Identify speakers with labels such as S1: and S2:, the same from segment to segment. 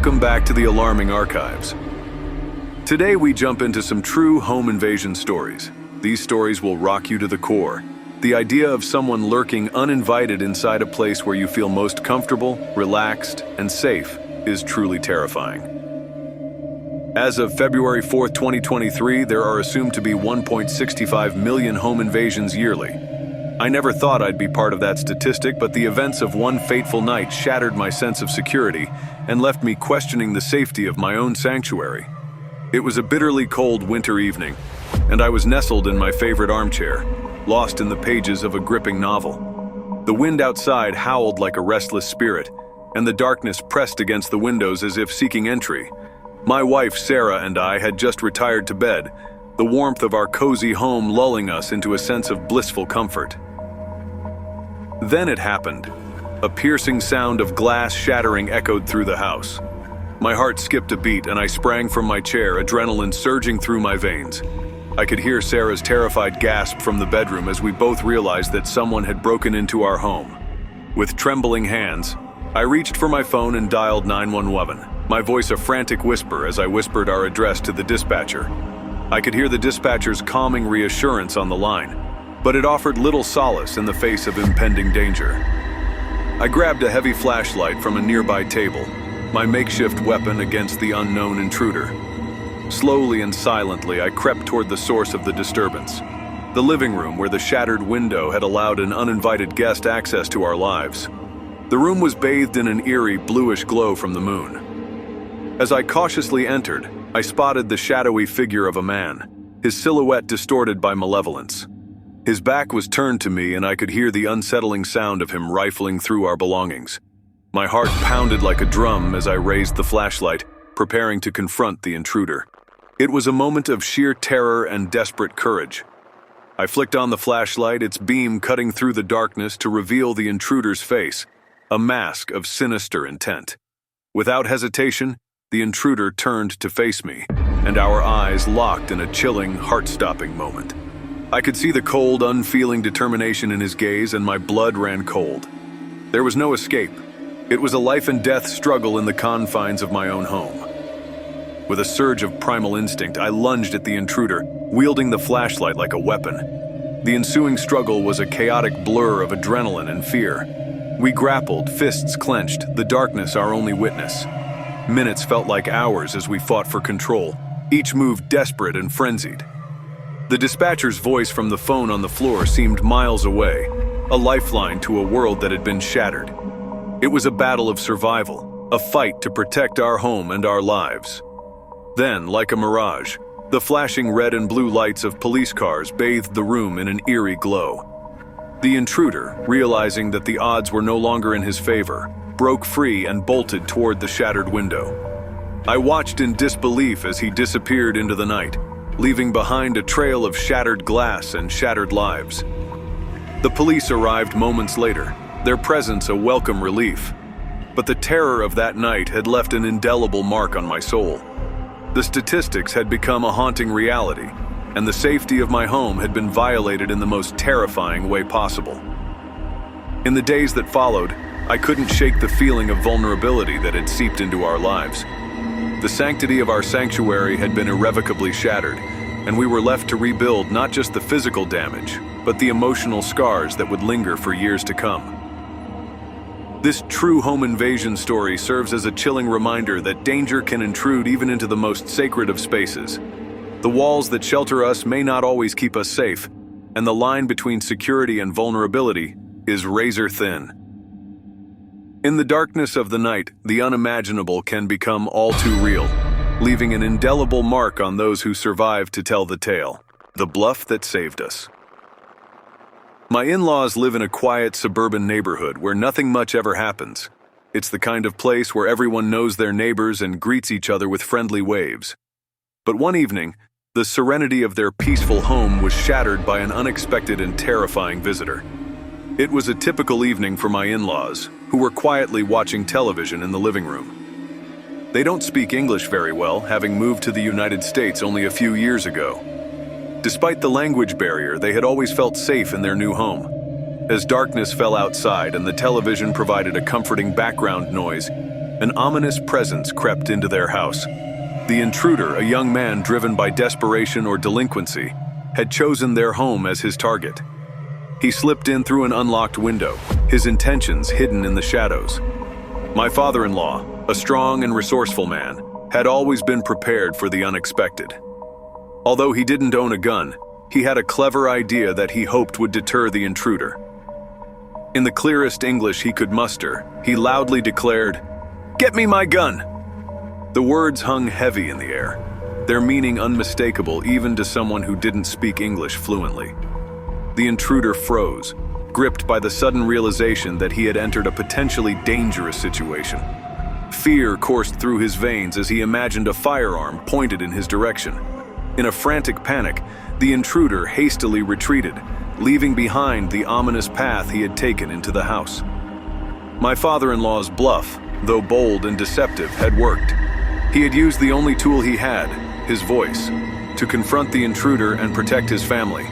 S1: welcome back to the alarming archives. Today we jump into some true home invasion stories. These stories will rock you to the core. The idea of someone lurking uninvited inside a place where you feel most comfortable, relaxed, and safe is truly terrifying. As of February 4th, 2023, there are assumed to be 1.65 million home invasions yearly. I never thought I'd be part of that statistic, but the events of one fateful night shattered my sense of security and left me questioning the safety of my own sanctuary. It was a bitterly cold winter evening, and I was nestled in my favorite armchair, lost in the pages of a gripping novel. The wind outside howled like a restless spirit, and the darkness pressed against the windows as if seeking entry. My wife, Sarah, and I had just retired to bed, the warmth of our cozy home lulling us into a sense of blissful comfort. Then it happened. A piercing sound of glass shattering echoed through the house. My heart skipped a beat and I sprang from my chair, adrenaline surging through my veins. I could hear Sarah's terrified gasp from the bedroom as we both realized that someone had broken into our home. With trembling hands, I reached for my phone and dialed 911, my voice a frantic whisper as I whispered our address to the dispatcher. I could hear the dispatcher's calming reassurance on the line, but it offered little solace in the face of impending danger. I grabbed a heavy flashlight from a nearby table, my makeshift weapon against the unknown intruder. Slowly and silently, I crept toward the source of the disturbance, the living room where the shattered window had allowed an uninvited guest access to our lives. The room was bathed in an eerie bluish glow from the moon. As I cautiously entered, I spotted the shadowy figure of a man, his silhouette distorted by malevolence. His back was turned to me and I could hear the unsettling sound of him rifling through our belongings. My heart pounded like a drum as I raised the flashlight, preparing to confront the intruder. It was a moment of sheer terror and desperate courage. I flicked on the flashlight, its beam cutting through the darkness to reveal the intruder's face, a mask of sinister intent. Without hesitation, the intruder turned to face me, and our eyes locked in a chilling, heart-stopping moment. I could see the cold, unfeeling determination in his gaze, and my blood ran cold. There was no escape. It was a life-and-death struggle in the confines of my own home. With a surge of primal instinct, I lunged at the intruder, wielding the flashlight like a weapon. The ensuing struggle was a chaotic blur of adrenaline and fear. We grappled, fists clenched, the darkness our only witness. Minutes felt like hours as we fought for control, each move desperate and frenzied. The dispatcher's voice from the phone on the floor seemed miles away, a lifeline to a world that had been shattered. It was a battle of survival, a fight to protect our home and our lives. Then, like a mirage, the flashing red and blue lights of police cars bathed the room in an eerie glow. The intruder, realizing that the odds were no longer in his favor, broke free and bolted toward the shattered window. I watched in disbelief as he disappeared into the night, leaving behind a trail of shattered glass and shattered lives. The police arrived moments later, their presence a welcome relief. But the terror of that night had left an indelible mark on my soul. The statistics had become a haunting reality, and the safety of my home had been violated in the most terrifying way possible. In the days that followed, I couldn't shake the feeling of vulnerability that had seeped into our lives. The sanctity of our sanctuary had been irrevocably shattered, and we were left to rebuild not just the physical damage, but the emotional scars that would linger for years to come. This true home invasion story serves as a chilling reminder that danger can intrude even into the most sacred of spaces. The walls that shelter us may not always keep us safe, and the line between security and vulnerability is razor thin. In the darkness of the night, the unimaginable can become all too real, leaving an indelible mark on those who survive to tell the tale, the bluff that saved us. My in-laws live in a quiet suburban neighborhood where nothing much ever happens. It's the kind of place where everyone knows their neighbors and greets each other with friendly waves. But one evening, the serenity of their peaceful home was shattered by an unexpected and terrifying visitor. It was a typical evening for my in-laws, who were quietly watching television in the living room. They don't speak English very well, having moved to the United States only a few years ago. Despite the language barrier, they had always felt safe in their new home. As darkness fell outside and the television provided a comforting background noise, An ominous presence crept into their house. The intruder, a young man driven by desperation or delinquency, had chosen their home as his target. He slipped in through an unlocked window, his intentions hidden in the shadows. My father-in-law, a strong and resourceful man, had always been prepared for the unexpected. Although he didn't own a gun, he had a clever idea that he hoped would deter the intruder. In the clearest English he could muster, he loudly declared, "Get me my gun!" The words hung heavy in the air, their meaning unmistakable even to someone who didn't speak English fluently. The intruder froze, gripped by the sudden realization that he had entered a potentially dangerous situation. Fear coursed through his veins as he imagined a firearm pointed in his direction. In a frantic panic, the intruder hastily retreated, leaving behind the ominous path he had taken into the house. My father-in-law's bluff, though bold and deceptive, had worked. He had used the only tool he had, his voice, to confront the intruder and protect his family.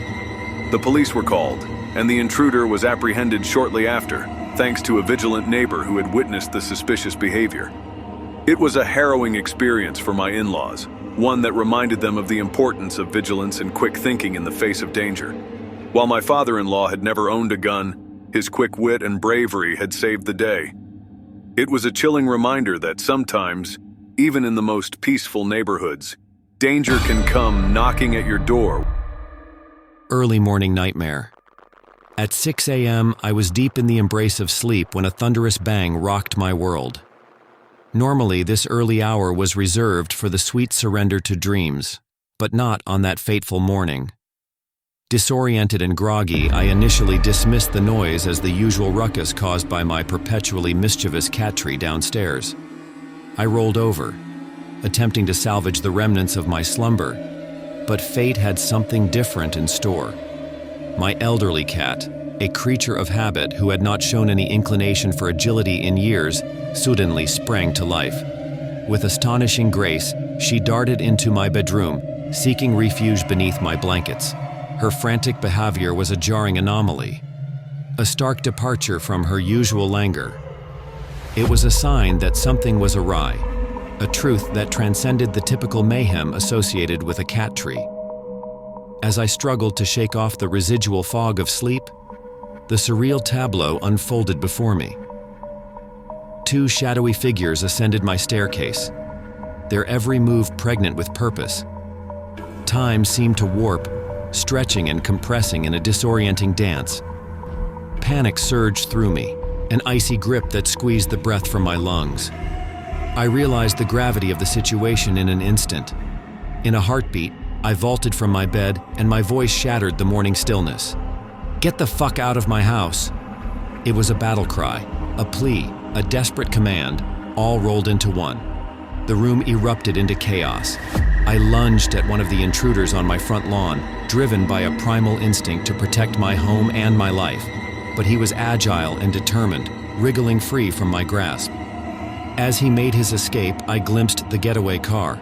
S1: The police were called, and the intruder was apprehended shortly after, thanks to a vigilant neighbor who had witnessed the suspicious behavior. It was a harrowing experience for my in-laws, one that reminded them of the importance of vigilance and quick thinking in the face of danger. While my father-in-law had never owned a gun, his quick wit and bravery had saved the day. It was a chilling reminder that sometimes, even in the most peaceful neighborhoods, danger can come knocking at your door.
S2: Early morning nightmare. At 6 a.m., I was deep in the embrace of sleep when a thunderous bang rocked my world. Normally, this early hour was reserved for the sweet surrender to dreams, but not on that fateful morning. Disoriented and groggy, I initially dismissed the noise as the usual ruckus caused by my perpetually mischievous cat tree downstairs. I rolled over, attempting to salvage the remnants of my slumber, but fate had something different in store. My elderly cat, a creature of habit who had not shown any inclination for agility in years, suddenly sprang to life. With astonishing grace, she darted into my bedroom, seeking refuge beneath my blankets. Her frantic behavior was a jarring anomaly, a stark departure from her usual languor. It was a sign that something was awry, a truth that transcended the typical mayhem associated with a cat tree. As I struggled to shake off the residual fog of sleep, the surreal tableau unfolded before me. Two shadowy figures ascended my staircase, their every move pregnant with purpose. Time seemed to warp, stretching and compressing in a disorienting dance. Panic surged through me, an icy grip that squeezed the breath from my lungs. I realized the gravity of the situation in an instant. In a heartbeat, I vaulted from my bed and my voice shattered the morning stillness. "Get the fuck out of my house!" It was a battle cry, a plea, a desperate command, all rolled into one. The room erupted into chaos. I lunged at one of the intruders on my front lawn, driven by a primal instinct to protect my home and my life. But he was agile and determined, wriggling free from my grasp. As he made his escape, I glimpsed the getaway car.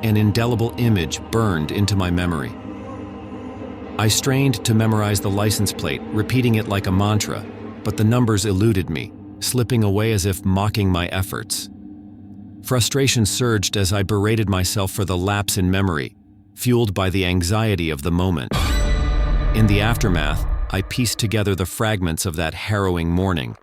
S2: An indelible image burned into my memory. I strained to memorize the license plate, repeating it like a mantra, but the numbers eluded me, slipping away as if mocking my efforts. Frustration surged as I berated myself for the lapse in memory, fueled by the anxiety of the moment. In the aftermath, I pieced together the fragments of that harrowing morning.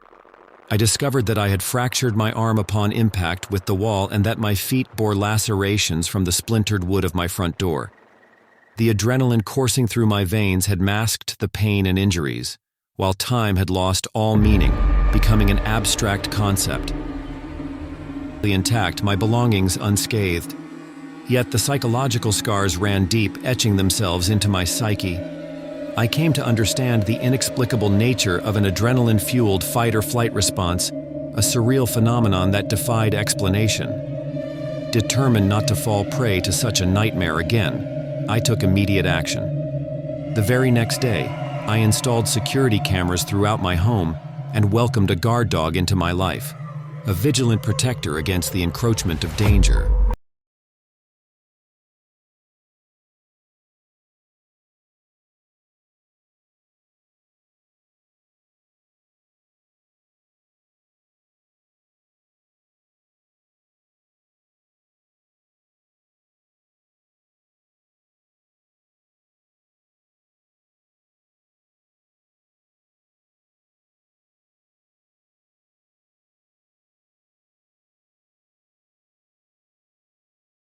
S2: I discovered that I had fractured my arm upon impact with the wall and that my feet bore lacerations from the splintered wood of my front door. The adrenaline coursing through my veins had masked the pain and injuries, while time had lost all meaning, becoming an abstract concept. Intact, my belongings unscathed. Yet the psychological scars ran deep, etching themselves into my psyche. I came to understand the inexplicable nature of an adrenaline-fueled fight-or-flight response, a surreal phenomenon that defied explanation. Determined not to fall prey to such a nightmare again, I took immediate action. The very next day, I installed security cameras throughout my home and welcomed a guard dog into my life, a vigilant protector against the encroachment of danger.